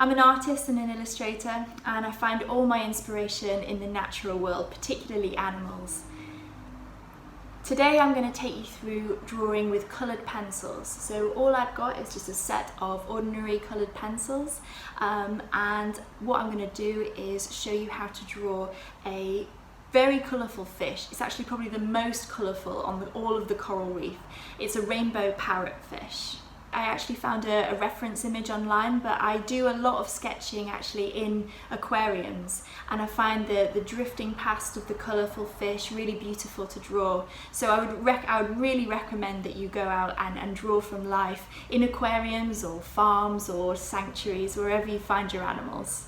I'm an artist and an illustrator, and I find all my inspiration in the natural world, particularly animals. Today I'm going to take you through drawing with coloured pencils. So all I've got is just a set of ordinary coloured pencils, and what I'm going to do is show you how to draw a very colourful fish. It's actually probably the most colourful on all of the coral reef. It's a rainbow parrotfish. I actually found a reference image online, but I do a lot of sketching actually in aquariums, and I find the drifting past of the colourful fish really beautiful to draw. So I would really recommend that you go out and draw from life in aquariums or farms or sanctuaries, wherever you find your animals.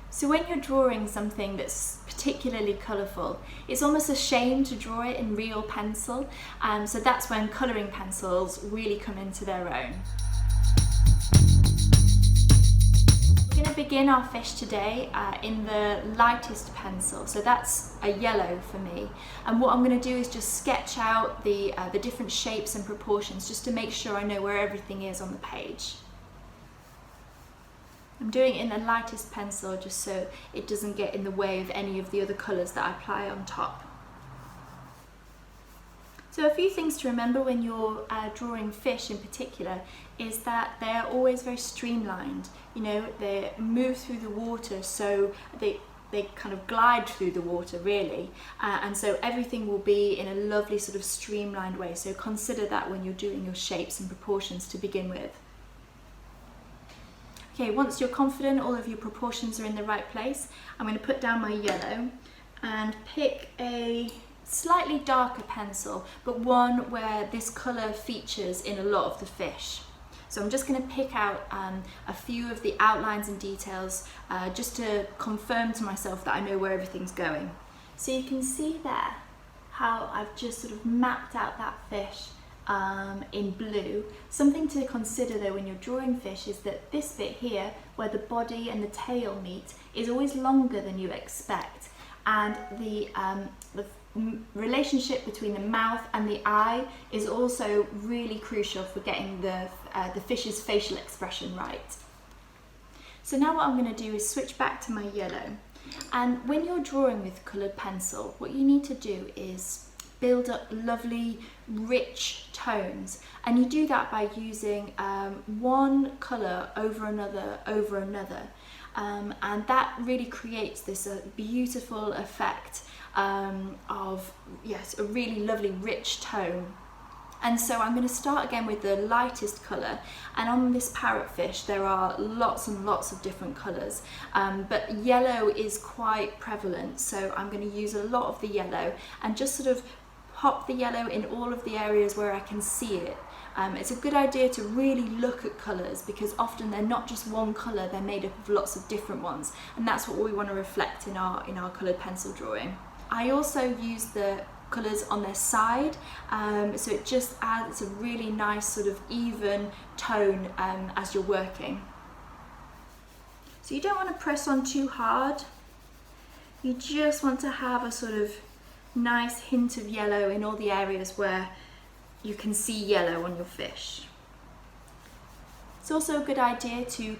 So when you're drawing something that's particularly colourful, it's almost a shame to draw it in real pencil, so that's when colouring pencils really come into their own. We're going to begin our fish today in the lightest pencil, so that's a yellow for me, and what I'm going to do is just sketch out the different shapes and proportions just to make sure I know where everything is on the page. I'm doing it in the lightest pencil just so it doesn't get in the way of any of the other colours that I apply on top. So a few things to remember when you're drawing fish in particular is that they're always very streamlined. You know, they move through the water, so they kind of glide through the water really, and so everything will be in a lovely sort of streamlined way. So consider that when you're doing your shapes and proportions to begin with. Okay, once you're confident all of your proportions are in the right place, I'm going to put down my yellow and pick a slightly darker pencil, but one where this colour features in a lot of the fish. So I'm just going to pick out a few of the outlines and details just to confirm to myself that I know where everything's going. So you can see there how I've just sort of mapped out that fish in blue. Something to consider though when you're drawing fish is that this bit here, where the body and the tail meet, is always longer than you expect, and the relationship between the mouth and the eye is also really crucial for getting the fish's facial expression right. So now what I'm going to do is switch back to my yellow, and when you're drawing with coloured pencil, what you need to do is build up lovely rich tones, and you do that by using one colour over another, and that really creates this beautiful effect of, yes, a really lovely rich tone. And so I'm going to start again with the lightest colour, and on this parrotfish there are lots and lots of different colours, but yellow is quite prevalent, so I'm going to use a lot of the yellow and just sort of pop the yellow in all of the areas where I can see it. It's a good idea to really look at colours, because often they're not just one colour, they're made up of lots of different ones, and that's what we want to reflect in our coloured pencil drawing. I also use the colours on their side, so it just adds a really nice sort of even tone as you're working. So you don't want to press on too hard, you just want to have a sort of nice hint of yellow in all the areas where you can see yellow on your fish. It's also a good idea to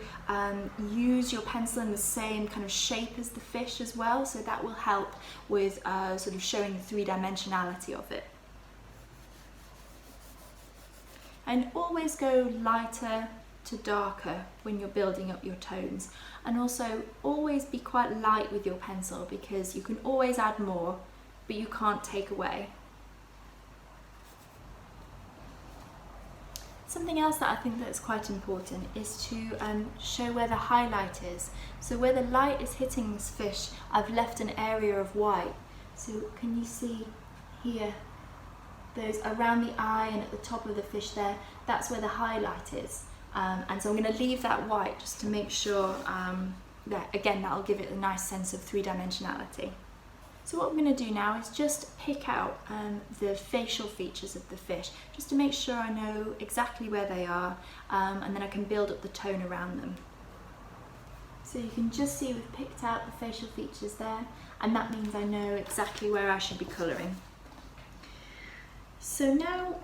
use your pencil in the same kind of shape as the fish as well, so that will help with sort of showing the three-dimensionality of it. And always go lighter to darker when you're building up your tones, and also always be quite light with your pencil, because you can always add more, but you can't take away. Something else that I think that's quite important is to show where the highlight is. So where the light is hitting this fish, I've left an area of white. So can you see here, those around the eye and at the top of the fish there, that's where the highlight is. And so I'm going to leave that white just to make sure that, again, that'll give it a nice sense of three-dimensionality. So what I'm going to do now is just pick out the facial features of the fish, just to make sure I know exactly where they are, and then I can build up the tone around them. So you can just see we've picked out the facial features there, and that means I know exactly where I should be colouring. So now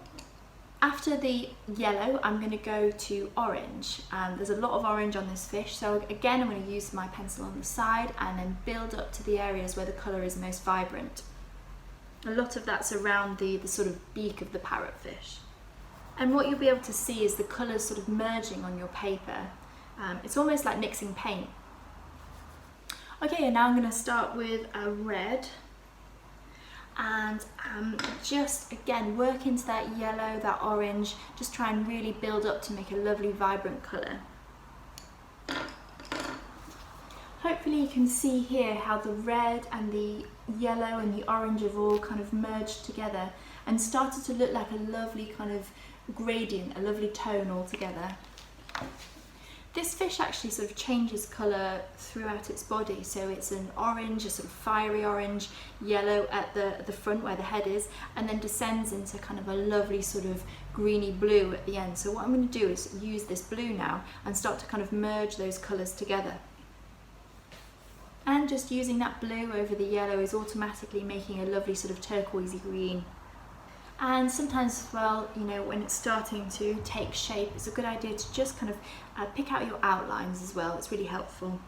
After the yellow, I'm going to go to orange. There's a lot of orange on this fish, so again I'm going to use my pencil on the side and then build up to the areas where the colour is most vibrant. A lot of that's around the sort of beak of the parrotfish. And what you'll be able to see is the colours sort of merging on your paper. It's almost like mixing paint. Okay, and now I'm going to start with a red. And just again work into that yellow, that orange, just try and really build up to make a lovely vibrant colour. Hopefully you can see here how the red and the yellow and the orange have all kind of merged together and started to look like a lovely kind of gradient, a lovely tone all together. This fish actually sort of changes colour throughout its body, so it's an orange, a sort of fiery orange, yellow at the front where the head is, and then descends into kind of a lovely sort of greeny blue at the end. So what I'm going to do is use this blue now and start to kind of merge those colours together. And just using that blue over the yellow is automatically making a lovely sort of turquoisey green. And sometimes as well, you know, when it's starting to take shape, it's a good idea to just kind of pick out your outlines as well. It's really helpful.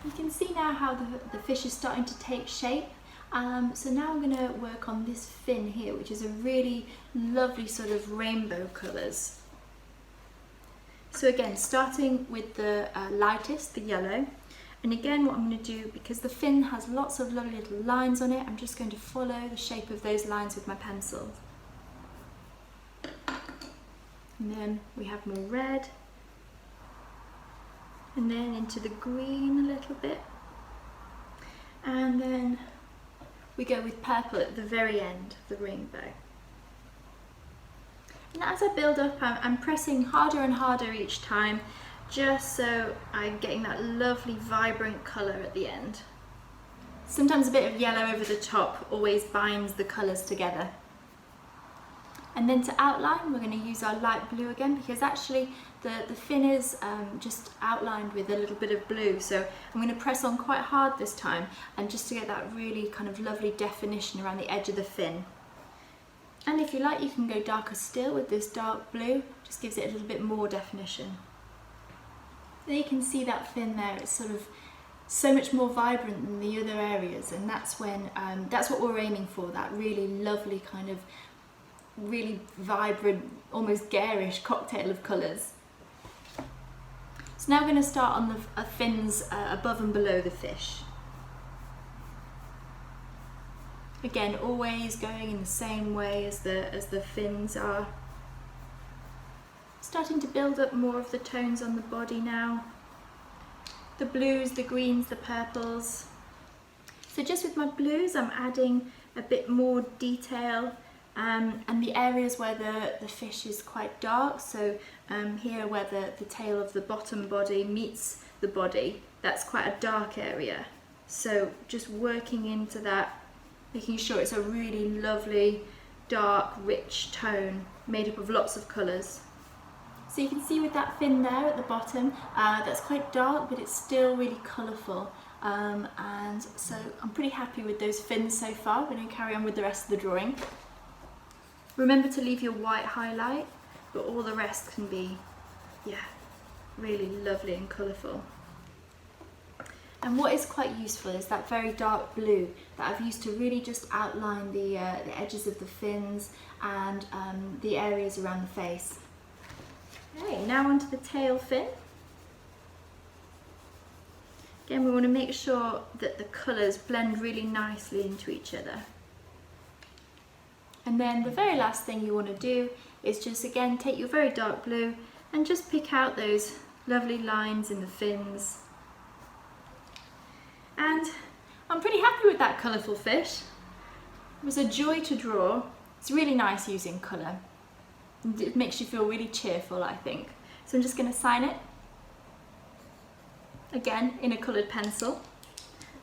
You can see now how the fish is starting to take shape. So now I'm going to work on this fin here, which is a really lovely sort of rainbow colours. So again, starting with the lightest, the yellow. And again, what I'm going to do, because the fin has lots of lovely little lines on it, I'm just going to follow the shape of those lines with my pencil. And then we have more red. And then into the green a little bit. And then we go with purple at the very end of the rainbow. And as I build up, I'm pressing harder and harder each time, just so I'm getting that lovely vibrant colour at the end. Sometimes a bit of yellow over the top always binds the colours together. And then to outline, we're going to use our light blue again, because actually the fin is just outlined with a little bit of blue, so I'm going to press on quite hard this time, and just to get that really kind of lovely definition around the edge of the fin. And if you like, you can go darker still with this dark blue, just gives it a little bit more definition. There you can see that fin there, it's sort of so much more vibrant than the other areas, and that's when that's what we're aiming for, that really lovely kind of really vibrant, almost garish cocktail of colours. So now we're going to start on the fins above and below the fish. Again, always going in the same way as the fins are. Starting to build up more of the tones on the body now. The blues, the greens, the purples. So just with my blues, I'm adding a bit more detail, and the areas where the fish is quite dark, so here where the tail of the bottom body meets the body, that's quite a dark area. So just working into that, making sure it's a really lovely, dark, rich tone made up of lots of colours. So you can see with that fin there at the bottom, that's quite dark, but it's still really colourful. And so I'm pretty happy with those fins so far. We're going to carry on with the rest of the drawing. Remember to leave your white highlight, but all the rest can be, yeah, really lovely and colourful. And what is quite useful is that very dark blue that I've used to really just outline the edges of the fins and the areas around the face. Okay, now onto the tail fin. Again, we want to make sure that the colours blend really nicely into each other. And then the very last thing you want to do is just again take your very dark blue and just pick out those lovely lines in the fins. And I'm pretty happy with that colourful fish. It was a joy to draw. It's really nice using colour. It makes you feel really cheerful, I think. So I'm just going to sign it, again in a coloured pencil,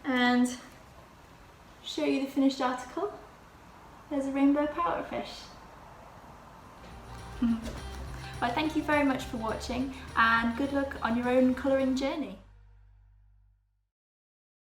and show you the finished article. There's a rainbow parrotfish. Well, thank you very much for watching, and good luck on your own colouring journey.